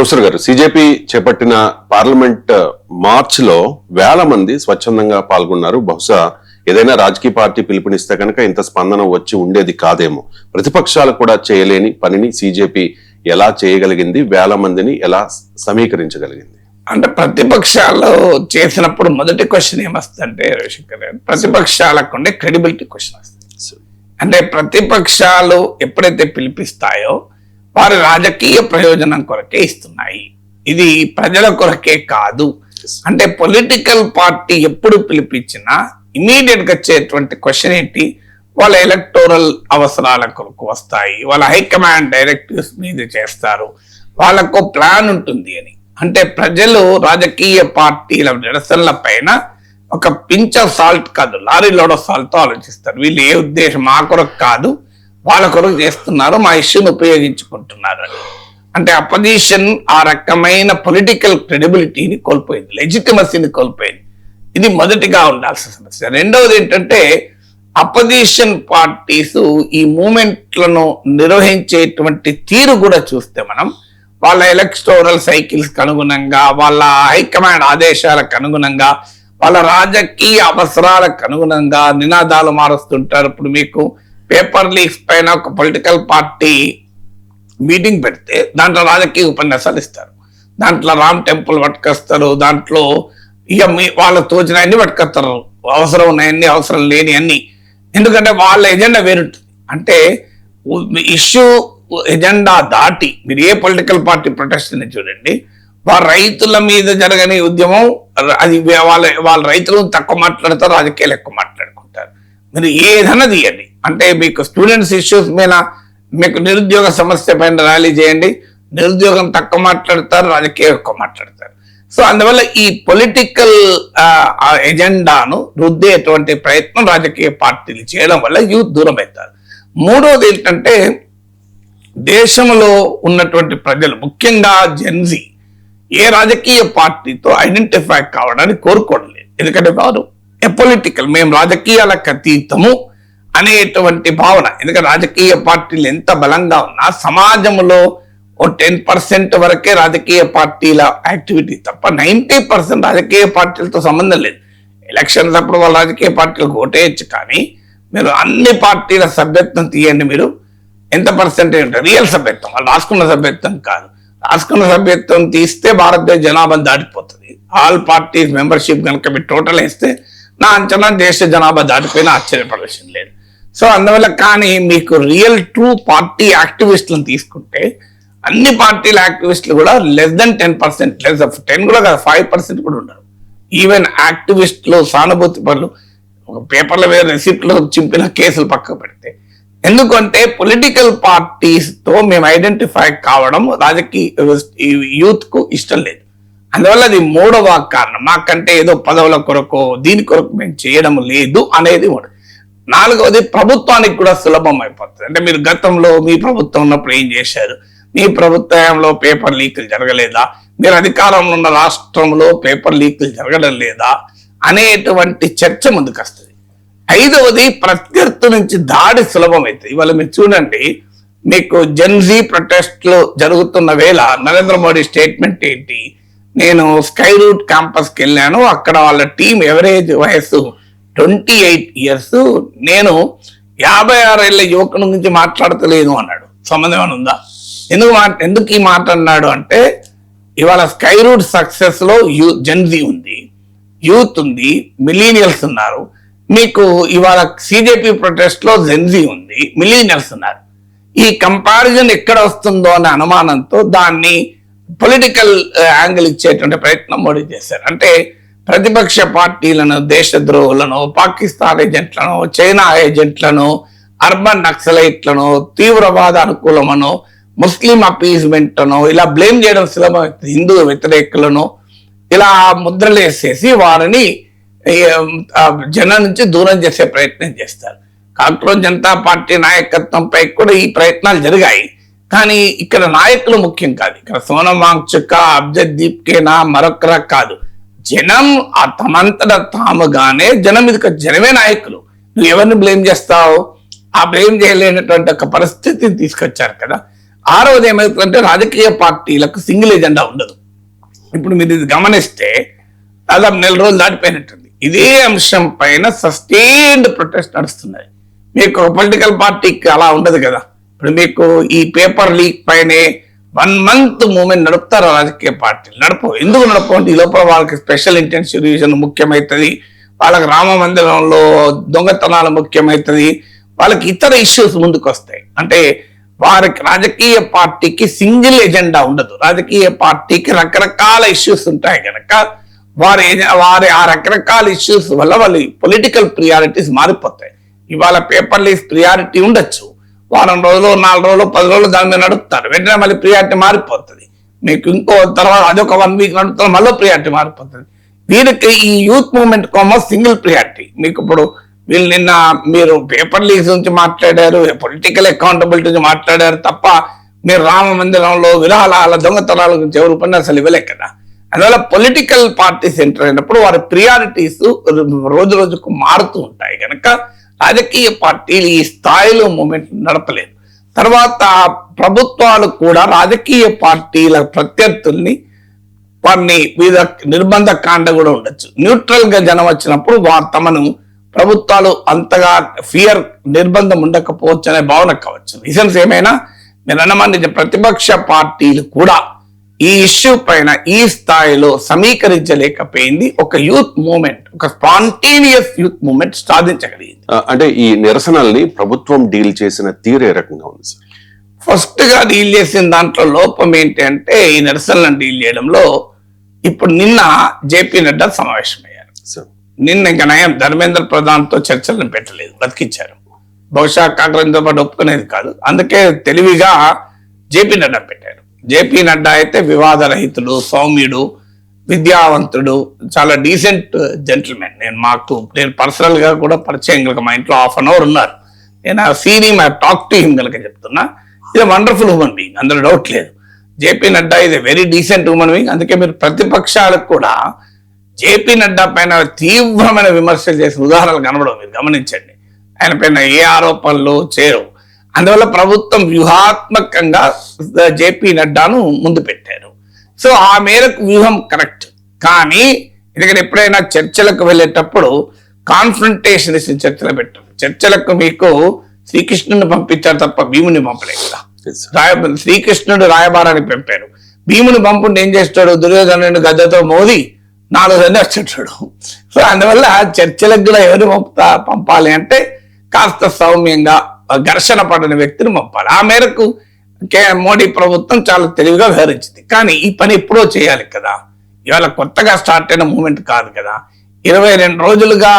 Professor గారు, సిజేపీ చేపట్టిన parliament March లో వేల మంది స్వచ్ఛందంగా పాల్గొన్నారు. బహుశా ఏదైనా రాజకీయ పార్టీ పిలుపునిస్తే కనుక ఇంత స్పందన వచ్చి ఉండేది కాదేమో. ప్రతిపక్షాలు కూడా చేయలేని పనిని సిజేపీ ఎలా చేయగలిగింది? వేల మందిని ఎలా సమీకరించగలిగింది? అంటే ప్రతిపక్షాలు చేసినప్పుడు మొదటి క్వశ్చన్ ఏమొస్తుందంటే రవిశంకర్ గారు, ప్రతిపక్షాలకు ఉండే క్రెడిబిలిటీ క్వశ్చన్ వస్తుంది. అంటే ప్రతిపక్షాలు ఎప్పుడైతే పిలిపిస్తాయో వారి రాజకీయ ప్రయోజనం కొరకే ఇస్తున్నాయి, ఇది ప్రజల కొరకే కాదు. అంటే పొలిటికల్ పార్టీ ఎప్పుడు పిలిపించినా ఇమీడియట్ గా వచ్చేటువంటి క్వశ్చన్ ఏంటి, వాళ్ళ ఎలక్టోరల్ అవసరాల కొరకు వస్తాయి, వాళ్ళ హైకమాండ్ డైరెక్టివ్స్ మీద చేస్తారు, వాళ్ళకు ప్లాన్ ఉంటుంది అని. అంటే ప్రజలు రాజకీయ పార్టీల నిరసనల పైన ఒక పించ్ ఆఫ్ సాల్ట్ కాదు, లారీ లోడ్ ఆఫ్ సాల్ట్ తో ఆలోచిస్తారు. వీళ్ళు ఏ ఉద్దేశం, మా కొరకు కాదు వాళ్ళ కొరకు చేస్తున్నారు, మా ఇష్యూని ఉపయోగించుకుంటున్నారు అని. అంటే అపోజిషన్ ఆ రకమైన పొలిటికల్ క్రెడిబిలిటీని కోల్పోయింది, లెజిటిమసీని కోల్పోయింది. ఇది మొదటిగా ఉండాల్సిన సమస్య. రెండవది ఏంటంటే అపోజిషన్ పార్టీస్ ఈ మూమెంట్లను నిర్వహించేటువంటి తీరు కూడా చూస్తే మనం వాళ్ళ ఎలక్టోరల్ సైకిల్స్ కు అనుగుణంగా, వాళ్ళ హైకమాండ్ ఆదేశాలకు అనుగుణంగా, వాళ్ళ రాజకీయ అవసరాలకు అనుగుణంగా నినాదాలు మారుస్తుంటారు. ఇప్పుడు మీకు పేపర్ లీక్స్ పైన ఒక పొలిటికల్ పార్టీ మీటింగ్ పెడితే దాంట్లో రాజకీయ ఉపన్యాసాలు ఇస్తారు, దాంట్లో రామ్ టెంపుల్ పట్టుకొస్తారు, దాంట్లో ఇక వాళ్ళ తోచిన అన్ని పట్టుకొస్తారు, అవసరం ఉన్నాయన్ని అవసరం లేని అన్ని. ఎందుకంటే వాళ్ళ ఎజెండా వేరుంటుంది. అంటే ఇష్యూ ఎజెండా దాటి మీరు ఏ పొలిటికల్ పార్టీ ప్రొటెస్ట్ చూడండి, వాళ్ళ రైతుల మీద జరగని ఉద్యమం అది వాళ్ళ రైతులను తక్కువ మాట్లాడతారు, రాజకీయాలు ఎక్కువ మాట్లాడుకుంటారు. మీరు ఏదైనా తీయండి, అంటే మీకు స్టూడెంట్స్ ఇష్యూస్ మీద, మీకు నిరుద్యోగ సమస్య పైన ర్యాలీ చేయండి, నిరుద్యోగం తక్కువ మాట్లాడతారు, రాజకీయం ఎక్కువ మాట్లాడతారు. సో అందువల్ల ఈ పొలిటికల్ ఎజెండాను రుద్దేటువంటి ప్రయత్నం రాజకీయ పార్టీలు చేయడం వల్ల యూత్ దూరం అవుతారు. మూడవది ఏంటంటే దేశంలో ఉన్నటువంటి ప్రజలు, ముఖ్యంగా జెన్జీ, ఏ రాజకీయ పార్టీతో ఐడెంటిఫై కావడానికి కోరుకోవడం లేదు. ఎందుకంటే వారు ఎపొలిటికల్, మేము రాజకీయాలకు అతీతము అనేటువంటి భావన. ఎందుకంటే రాజకీయ పార్టీలు ఎంత బలంగా ఉన్నా సమాజంలో ఓ 10% వరకే రాజకీయ పార్టీల యాక్టివిటీ తప్ప 90% రాజకీయ పార్టీలతో సంబంధం లేదు. ఎలక్షన్స్ అప్పుడు వాళ్ళ రాజకీయ పార్టీలకు ఓటేయచ్చు, కానీ మీరు అన్ని పార్టీల సభ్యత్వం తీయండి, మీరు ఎంత పర్సెంటేజ్ ఉంటుంది రియల్ సభ్యత్వం, వాళ్ళు రాసుకున్న సభ్యత్వం కాదు. రాసుకున్న సభ్యత్వం తీస్తే భారతదేశ జనాభా దాటిపోతుంది. ఆల్ పార్టీస్ మెంబర్షిప్ కనుక మీరు టోటల్ వేస్తే నా అంచనా దేశ జనాభా దాటిపోయినా ఆశ్చర్యపడవలసిన లేదు. సో అందువల్ల, కానీ మీకు రియల్ ట్రూ పార్టీ యాక్టివిస్టులను తీసుకుంటే అన్ని పార్టీల యాక్టివిస్టులు కూడా లెస్ దెన్ 10%, లెస్ 10 కూడా కాదు, 5% కూడా ఉండరు. ఈవెన్ యాక్టివిస్టులు, సానుభూతి పనులు, ఒక పేపర్ల మీద రెసిప్ట్లో చింపిన కేసులు పక్కకు పెడితే, ఎందుకంటే పొలిటికల్ పార్టీస్ తో మేము ఐడెంటిఫై కావడం రాజకీయ యూత్ కు ఇష్టం లేదు. అందువల్ల అది మూడవ కారణం. మాకంటే ఏదో పదవుల కొరకు దీని కొరకు మేము చేయడం లేదు అనేది మూడు. నాలుగవది ప్రభుత్వానికి కూడా సులభం అయిపోతుంది. అంటే మీరు గతంలో మీ ప్రభుత్వం ఉన్నప్పుడు ఏం చేశారు, మీ ప్రభుత్వంలో పేపర్ లీకులు జరగలేదా, మీరు అధికారంలో ఉన్న రాష్ట్రంలో పేపర్ లీకులు జరగడం లేదా అనేటువంటి చర్చ ముందుకు వస్తుంది. ఐదవది ప్రత్యర్థి నుంచి దాడి సులభం అవుతుంది. ఇవాళ మీరు చూడండి, మీకు జెన్జీ ప్రొటెస్ట్లు జరుగుతున్న వేళ నరేంద్ర మోడీ స్టేట్మెంట్ ఏంటి, నేను స్కై రూట్ క్యాంపస్కి వెళ్ళాను, అక్కడ వాళ్ళ టీం ఎవరేజ్ వయస్సు 28 years, నేను 56 ఏళ్ల యువకుల గురించి మాట్లాడతలేదు అన్నాడు. సంబంధం ఏమైనా ఉందా? ఎందుకు ఈ మాట అన్నాడు అంటే, ఇవాళ స్కై రూట్ సక్సెస్ లో జెన్జీ ఉంది, యూత్ ఉంది, మిలీనియల్స్ ఉన్నారు. మీకు ఇవాళ సిజేపీ ప్రొటెస్ట్ లో జెన్జీ ఉంది, మిలీనియల్స్ ఉన్నారు. ఈ కంపారిజన్ ఎక్కడ వస్తుందో అనే అనుమానంతో దాన్ని పొలిటికల్ యాంగిల్ ఇచ్చేటువంటి ప్రయత్నం మోడీ చేశారు. అంటే ప్రతిపక్ష పార్టీలను, దేశద్రోహులను, పాకిస్తాన్ ఏజెంట్లను, చైనా ఏజెంట్లను, అర్బన్ నక్సలైట్లను, తీవ్రవాద అనుకూలమను, ముస్లిం అపీజ్మెంట్ అను ఇలా బ్లేమ్ చేయడం సులభం. హిందూ వ్యతిరేకులను ఇలా ముద్రలు వేసేసి వారిని జనం నుంచి దూరం చేసే ప్రయత్నం చేస్తారు. కాంగ్రెస్ జనతా పార్టీ నాయకత్వంపై కూడా ఈ ప్రయత్నాలు జరిగాయి, కానీ ఇక్కడ నాయకులు ముఖ్యం కాదు. ఇక్కడ సోనం వాంగ్చుక్, అబ్జద్ దీప్కేనా, మరొకరా కాదు, జనం తమంతట తాముగానే జనం ఇది జనమే నాయకులు. నువ్వు ఎవరిని బ్లేమ్ చేస్తావు? ఆ బ్లేమ్ చేయలేనటువంటి ఒక పరిస్థితిని తీసుకొచ్చారు కదా. ఆరవది ఏమవుతుందంటే రాజకీయ పార్టీలకు సింగిల్ ఎజెండా ఉండదు. ఇప్పుడు మీరు ఇది గమనిస్తే దాదాపు 4 రోజులు దాటిపోయినట్టుంది. ఇదే అంశం పైన సస్టైన్డ్ ప్రొటెస్ట్ నడుస్తున్నాయి. మీకు పొలిటికల్ పార్టీకి అలా ఉండదు కదా. ఇప్పుడు మీకు ఈ పేపర్ లీక్ పైనే 1 month మూవ్మెంట్ నడుపుతారు రాజకీయ పార్టీలు. ఎందుకు నడపవు అంటే ఈ లోపల వాళ్ళకి స్పెషల్ ఇంటెన్సివ్ రివిజన్ ముఖ్యమవుతుంది, వాళ్ళకి రామ మందిరంలో దొంగతనాలు ముఖ్యమవుతుంది, వాళ్ళకి ఇతర ఇష్యూస్ ముందుకు వస్తాయి. అంటే వారికి రాజకీయ పార్టీకి సింగిల్ ఎజెండా ఉండదు. రాజకీయ పార్టీకి రకరకాల ఇష్యూస్ ఉంటాయి కనుక వారి ఆ రకరకాల ఇష్యూస్ వల్ల వాళ్ళ పొలిటికల్ ప్రియారిటీస్ మారిపోతాయి. ఇవాళ పేపర్ లీస్ ప్రియారిటీ ఉండొచ్చు, వారం రోజులు 4 రోజులు 10 రోజులు దాని మీద నడుపుతారు, వెంటనే మళ్ళీ ప్రియారిటీ మారిపోతుంది. మీకు ఇంకో తర్వాత అదొక 1 week నడుపుతారు, మళ్ళీ ప్రియారిటీ మారిపోతుంది. వీరికి ఈ యూత్ మూవ్మెంట్ సింగిల్ ప్రియారిటీ. మీకు ఇప్పుడు వీళ్ళు నిన్న మీరు పేపర్ లీక్స్ నుంచి మాట్లాడారు, పొలిటికల్ అకౌంటబిలిటీ నుంచి మాట్లాడారు తప్ప మీరు రామ మందిరంలో విరాళాల దొంగతనాల గురించి ఎవరు ఉపన్యాసాలు ఇవ్వలే కదా. అందువల్ల పొలిటికల్ పార్టీస్ ఎంటర్ అయినప్పుడు వారి ప్రియారిటీస్ రోజు రోజుకు మారుతూ ఉంటాయి కనుక రాజకీయ పార్టీలు ఈ స్థాయిలో మూమెంట్ నడపలేదు. తర్వాత ప్రభుత్వాలు కూడా రాజకీయ పార్టీల ప్రత్యర్థుల్ని వారిని మీద నిర్బంధ కాండ కూడా ఉండొచ్చు. న్యూట్రల్ గా జనం వచ్చినప్పుడు తమను ప్రభుత్వాలు అంతగా నిర్బంధం ఉండకపోవచ్చు అనే భావన కావచ్చు. రీజన్స్ ఏమైనా మీరు అన్నమాన్ని ప్రతిపక్ష పార్టీలు కూడా ఈ ఇష్యూ పైన ఈ స్థాయిలో సమీకరించలేకపోయింది. ఒక యూత్ మూవ్మెంట్, ఒక స్పాంటేనియస్ యూత్ మూవ్మెంట్ సాధించగలిగింది. అంటే ఈ నిరసనల్ని ప్రభుత్వం డీల్ చేసిన తీరు ఏ రకంగా ఉంది సార్? ఫస్ట్ గా డీల్ చేసిన దాంట్లో లోపం ఏంటి అంటే ఈ నిరసనలను డీల్ చేయడంలో ఇప్పుడు నిన్న జేపీ నడ్డా సమావేశమయ్యారు. నిన్న ఇంకా నయం ధర్మేంద్ర ప్రధాన్ తో చర్చలను పెట్టలేదు, బతికిచ్చారు. బహుశా కాంగ్రెస్ పాటు ఒప్పుకునేది కాదు, అందుకే తెలివిగా జేపీ నడ్డా పెట్టారు. జేపీ నడ్డా అయితే వివాదరహితుడు, సౌమ్యుడు, విద్యావంతుడు, చాలా డీసెంట్ జెంటిల్మెన్. నేను పర్సనల్ గా కూడా పరిచయం కనుక మా ఇంట్లో 1/2 hour ఉన్నారు. నేను seen him, I talk to him కనుక చెప్తున్నా. ఇది వండర్ఫుల్ హ్యూమన్ బీయింగ్, అందులో డౌట్ లేదు. జేపీ నడ్డా ఇది వెరీ డీసెంట్ హ్యూమన్ బీయింగ్. అందుకే మీరు ప్రతిపక్షాలకు కూడా జేపీ నడ్డా పైన తీవ్రమైన విమర్శలు చేసిన ఉదాహరణలు కనబడవు, మీరు గమనించండి. ఆయన పైన ఏ ఆరోపణలు చేయవు. అందువల్ల ప్రభుత్వం వ్యూహాత్మకంగా జేపీ నడ్డాను ముందు పెట్టారు. సో ఆ మేరకు వ్యూహం కరెక్ట్. కానీ ఎందుకంటే ఎప్పుడైనా చర్చలకు వెళ్ళేటప్పుడు కాన్ఫ్రంటేషన్ చర్చలు పెట్టారు. చర్చలకు మీకు శ్రీకృష్ణుని పంపించారు తప్ప భీముని పంపలేదు కదా. శ్రీకృష్ణుడు రాయబారానికి పంపారు, భీముని పంపుంటే ఏం చేస్తాడు, దుర్యోధనుడిని గద్దతో మోది 4 సంది వచ్చేటాడు. సో అందువల్ల చర్చలకు కూడా ఎవరు పంపాలి అంటే కాస్త సౌమ్యంగా ఘర్షణ పడిన వ్యక్తిని పంపాలి. ఆ మేరకు మోడీ ప్రభుత్వం చాలా తెలివిగా వ్యవహరించింది. కానీ ఈ పని ఎప్పుడో చేయాలి కదా, ఇవాళ కొత్తగా స్టార్ట్ అయిన మూమెంట్ కాదు కదా. 22 రోజులుగా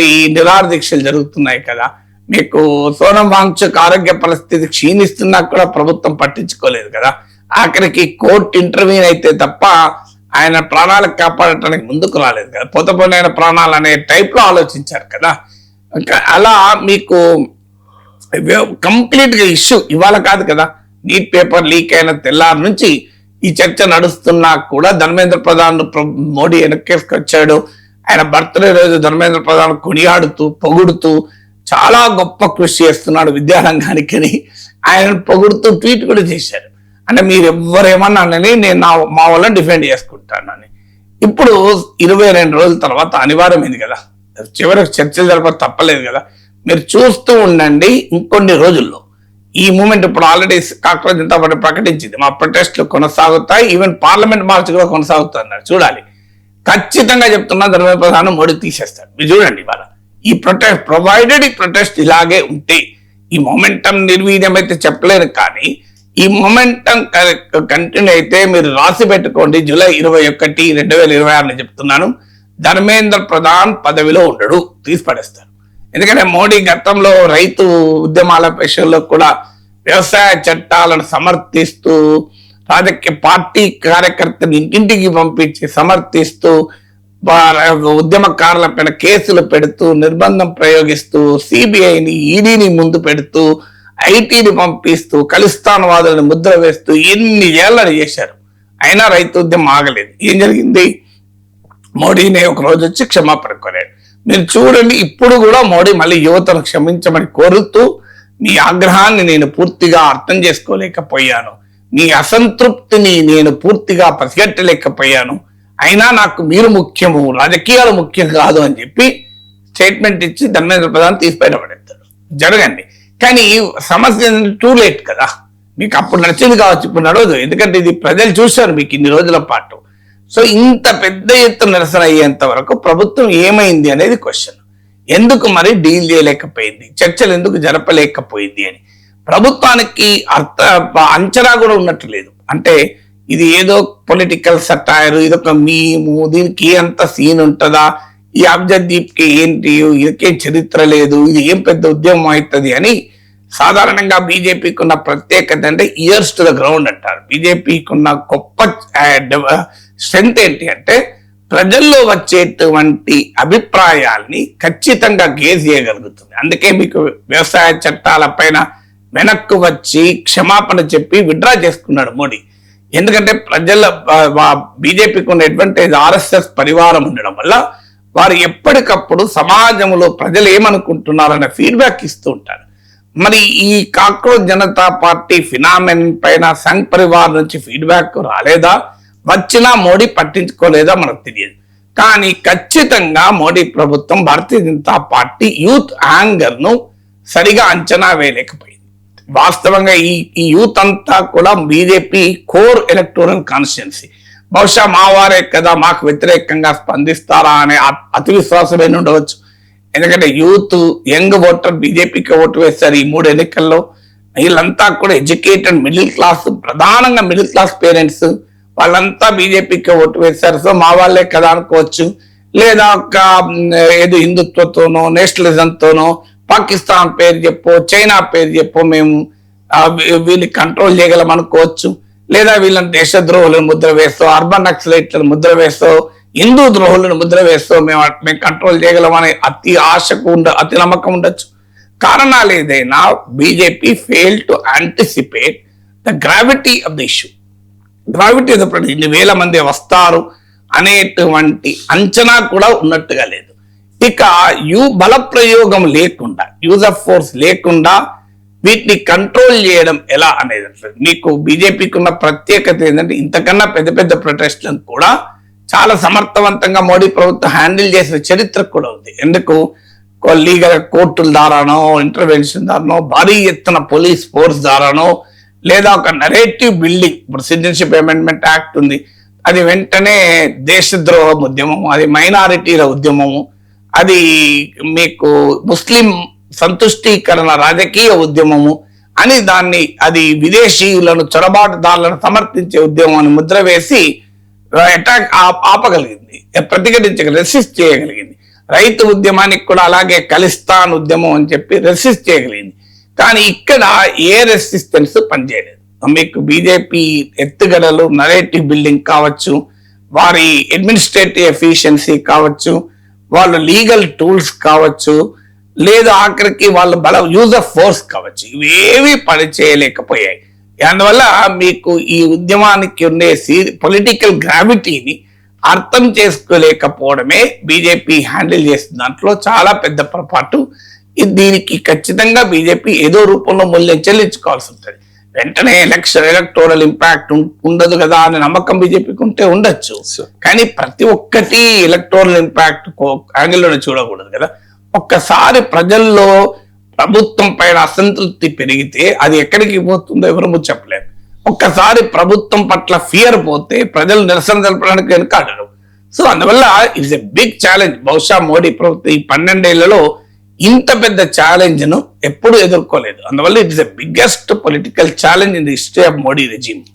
ఈ నిరాహార దీక్షలు జరుగుతున్నాయి కదా. మీకు సోనం వాంగ్చుక్ ఆరోగ్య పరిస్థితి క్షీణిస్తున్నా కూడా ప్రభుత్వం పట్టించుకోలేదు కదా. ఆఖరికి కోర్టు ఇంటర్వ్యూన్ అయితే తప్ప ఆయన ప్రాణాలకు కాపాడటానికి ముందుకు రాలేదు కదా. పోతపోయిన ప్రాణాలు అనే టైప్ లో ఆలోచించారు కదా. అలా మీకు కంప్లీట్ గా ఇష్యూ ఇవాళ కాదు కదా. నీట్ పేపర్ లీక్ అయిన తెల్లారి నుంచి ఈ చర్చ నడుస్తున్నా కూడా ధర్మేంద్ర ప్రధాన్ మోడీ వెనక్కేసుకొచ్చాడు. ఆయన బర్త్డే రోజు ధర్మేంద్ర ప్రధాన్ కొనియాడుతూ పొగుడుతూ చాలా గొప్ప కృషి చేస్తున్నాడు విద్యారంగానికి అని ఆయన పొగుడుతూ ట్వీట్ కూడా చేశారు. అంటే మీరు ఎవరేమన్నా నేను మా వాళ్ళని డిఫెండ్ చేసుకుంటానని. ఇప్పుడు 22 రోజుల తర్వాత అనివార్యమైంది కదా, చివరికి చర్చలు జరప తప్పలేదు కదా. మీరు చూస్తూ ఉండండి, ఇంకొన్ని రోజుల్లో ఈ మూమెంట్ ఇప్పుడు ఆల్రెడీ కాంగ్రెస్ జనతా పార్టీ ప్రకటించింది, మా ప్రొటెస్ట్లు కొనసాగుతాయి, ఈవెన్ పార్లమెంట్ మార్చ్ కూడా కొనసాగుతాయి అన్నారు. చూడాలి, ఖచ్చితంగా చెప్తున్నా ధర్మేంద్ర ప్రధాన్ మోడీ తీసేస్తాడు. మీరు చూడండి ఇవాళ ఈ ప్రొటెస్ట్, ప్రొవైడెడ్ ఈ ప్రొటెస్ట్ ఇలాగే ఉంటే, ఈ మొమెంటం నిర్వీర్యం అయితే చెప్పలేను, కానీ ఈ మొమెంటం కంటిన్యూ అయితే మీరు రాసి పెట్టుకోండి, జూలై 21, 2026 చెప్తున్నాను, ధర్మేంద్ర ప్రధాన్ పదవిలో ఉండడు, తీసి పడేస్తారు. ఎందుకంటే మోడీ గతంలో రైతు ఉద్యమాల విషయంలో కూడా వ్యవసాయ చట్టాలను సమర్థిస్తూ రాజకీయ పార్టీ కార్యకర్తలు ఇంటింటికి పంపించి సమర్థిస్తూ ఉద్యమకారుల పైన కేసులు పెడుతూ నిర్బంధం ప్రయోగిస్తూ సిబిఐని ఈడీని ముందు పెడుతూ ఐటీని పంపిస్తూ ఖలిస్తాన్వాదులను ముద్ర వేస్తూ ఎన్ని ఏళ్ళని చేశారు. అయినా రైతు ఉద్యమం ఆగలేదు. ఏం జరిగింది, మోడీని ఒక రోజు వచ్చి క్షమాపణ కోరాడు. మీరు చూడండి, ఇప్పుడు కూడా మోడీ మళ్ళీ యువతను క్షమించమని కోరుతూ మీ ఆగ్రహాన్ని నేను పూర్తిగా అర్థం చేసుకోలేకపోయాను, మీ అసంతృప్తిని నేను పూర్తిగా పసిగట్టలేకపోయాను, అయినా నాకు మీరు ముఖ్యము, రాజకీయాలు ముఖ్యం కాదు అని చెప్పి స్టేట్మెంట్ ఇచ్చి ధర్మేంద్ర ప్రధాన్ తీసి బయటపడేస్తారు. జరగండి. కానీ సమస్య టూ లేట్ కదా. మీకు అప్పుడు నచ్చింది కావచ్చు, ఇప్పుడు నడవదు. ఎందుకంటే ఇది ప్రజలు చూశారు మీకు ఇన్ని రోజుల పాటు. సో ఇంత పెద్ద ఎత్తున నిరసన అయ్యేంత వరకు ప్రభుత్వం ఏమైంది అనేది క్వశ్చన్. ఎందుకు మరి డీల్ చేయలేకపోయింది, చర్చలు ఎందుకు జరపలేకపోయింది అని ప్రభుత్వానికి అంచనా కూడా ఉన్నట్టు లేదు. అంటే ఇది ఏదో పొలిటికల్ సటైర్, ఇదొక మీము, దీనికి అంత సీన్ ఉంటుందా, ఈ అబ్జదీప్ కి ఏంటి, ఇదికేం చరిత్ర లేదు, ఇది ఏం పెద్ద ఉద్యమం అవుతుంది అని సాధారణంగా బీజేపీకి ఉన్న ప్రత్యేకత అంటే ఇయర్స్ టు ద గ్రౌండ్ అంటారు. బీజేపీకి ఉన్న గొప్ప స్ట్రెంగ్త్ ఏంటి అంటే ప్రజల్లో వచ్చేటువంటి అభిప్రాయాల్ని ఖచ్చితంగా గేజ్ చేయగలుగుతుంది. అందుకే మీకు వ్యవసాయ చట్టాల పైన వెనక్కు వచ్చి క్షమాపణ చెప్పి విత్డ్రా చేసుకున్నాడు మోడీ. ఎందుకంటే ప్రజల బీజేపీకి ఉన్న అడ్వాంటేజ్ ఆర్ఎస్ఎస్ పరివారం ఉండడం వల్ల వారు ఎప్పటికప్పుడు సమాజంలో ప్రజలు ఏమనుకుంటున్నారనే ఫీడ్బ్యాక్ ఇస్తూ ఉంటారు. మరి ఈ కాక్రోచ్ జనతా పార్టీ ఫినామిన్ పైన సంఘ్ పరివార్ నుంచి ఫీడ్బ్యాక్ రాలేదా, వచ్చినా మోడీ పట్టించుకోలేదా మనకు తెలియదు. కానీ ఖచ్చితంగా మోడీ ప్రభుత్వం, Bharatiya Janata party youth anger ను సరిగా అంచనా వేయలేకపోయింది. వాస్తవంగా ఈ యూత్ అంతా కూడా బీజేపీ కోర్ ఎలక్టోరల్ కాన్స్టిట్యున్సీ. బహుశా మా వారే కదా మాకు వ్యతిరేకంగా స్పందిస్తారా అనే అతి విశ్వాసమే ఉండవచ్చు. ఎందుకంటే యూత్, యంగ్ ఓటర్ బీజేపీకి ఓటు వేస్తారు ఈ 3 ఎన్నికల్లో. వీళ్ళంతా కూడా ఎడ్యుకేటెడ్ మిడిల్ క్లాస్, ప్రధానంగా మిడిల్ క్లాస్ పేరెంట్స్, వాళ్ళంతా బీజేపీకి ఓటు వేశారు. సో మా వాళ్ళే కదా అనుకోవచ్చు. లేదా ఒక ఏదో హిందుత్వతోనో నేషనలిజంతోనో పాకిస్తాన్ పేరు చెప్పో, చైనా పేరు చెప్పో మేము వీళ్ళని కంట్రోల్ చేయగలం అనుకోవచ్చు. లేదా వీళ్ళని దేశద్రోహులను ముద్ర వేస్తూ, అర్బన్ నక్సలైట్లను ముద్ర వేస్తూ, హిందూ ద్రోహులను ముద్ర వేస్తూ మేము కంట్రోల్ చేయగలం అనే అతి నమ్మకం ఉండొచ్చు. కారణాలు ఏదైనా BJP fail to anticipate the gravity of the issue. Gravity ఇన్ని వేల మంది వస్తారు అనేటువంటి అంచనా కూడా ఉన్నట్టుగా లేదు. ఇక బల ప్రయోగం లేకుండా, యూజ్ ఆఫ్ ఫోర్స్ లేకుండా వీటిని కంట్రోల్ చేయడం ఎలా అనేది మీకు బీజేపీకి ఉన్న ప్రత్యేకత ఏంటంటే ఇంతకన్నా పెద్ద పెద్ద ప్రొటెస్ట్లను కూడా చాలా సమర్థవంతంగా మోడీ ప్రభుత్వం హ్యాండిల్ చేసిన చరిత్ర కూడా ఉంది. ఎందుకు లీగల్ కోర్టుల ద్వారానో, ఇంటర్వెన్షన్ ద్వారానో, భారీ ఎత్తున పోలీస్ ఫోర్స్ ద్వారానో, లేదా ఒక నరేటివ్ బిల్డింగ్. ఇప్పుడు సిటిజన్షిప్ అమెండ్మెంట్ యాక్ట్ ఉంది, అది వెంటనే దేశద్రోహం ఉద్యమము, అది మైనారిటీల ఉద్యమము, అది మీకు ముస్లిం సంతుష్టీకరణ రాజకీయ ఉద్యమము అని దాన్ని, అది విదేశీయులను చొరబాటుదారులను సమర్థించే ఉద్యమం అని ముద్ర వేసి అటాక్ ఆపగలిగింది, రెసిస్ట్ చేయగలిగింది. రైతు ఉద్యమానికి కూడా అలాగే ఖలిస్తాన్ ఉద్యమం అని చెప్పి రెసిస్ట్ చేయగలిగింది. కానీ ఇక్కడ ఏ రెసిస్టెన్స్ పనిచేయలేదు. మీకు బీజేపీ ఎత్తుగడలు, నరేటివ్ బిల్డింగ్ కావచ్చు, వారి అడ్మినిస్ట్రేటివ్ ఎఫిషియన్సీ కావచ్చు, వాళ్ళ లీగల్ టూల్స్ కావచ్చు, లేదా ఆఖరికి వాళ్ళ యూజ్ ఆఫ్ ఫోర్స్ కావచ్చు, ఇవేవి పని చేయలేకపోయాయి. అందువల్ల మీకు ఈ ఉద్యమానికి ఉండే పొలిటికల్ గ్రావిటీని అర్థం చేసుకోలేకపోవడమే బీజేపీ హ్యాండిల్ చేసిన దాంట్లో చాలా పెద్ద పొరపాటు. దీనికి ఖచ్చితంగా బీజేపీ ఏదో రూపంలో మూల్యం చెల్లించుకోవాల్సి ఉంటుంది. వెంటనే ఎలక్టోరల్ ఇంపాక్ట్ ఉండదు కదా అనే నమ్మకం బీజేపీకి ఉంటే ఉండొచ్చు. కానీ ప్రతి ఒక్కటి ఎలక్టోరల్ ఇంపాక్ట్ యాంగిల్లోనే చూడకూడదు కదా. ఒక్కసారి ప్రజల్లో ప్రభుత్వం పైన అసంతృప్తి పెరిగితే అది ఎక్కడికి పోతుందో ఎవరు చెప్పలేరు. ఒక్కసారి ప్రభుత్వం పట్ల ఫియర్ పోతే ప్రజలు నిరసన జరపడానికి వెనుకాడరు. సో అందువల్ల ఇట్స్ ఎ బిగ్ ఛాలెంజ్. బహుశా మోడీ ప్రభుత్వం ఈ 12 ఏళ్లలో ఇంత పెద్ద ఛాలెంజ్ ను ఎప్పుడు ఎదుర్కోలేదు. అందువల్ల it is a biggest political challenge in the history of Modi regime.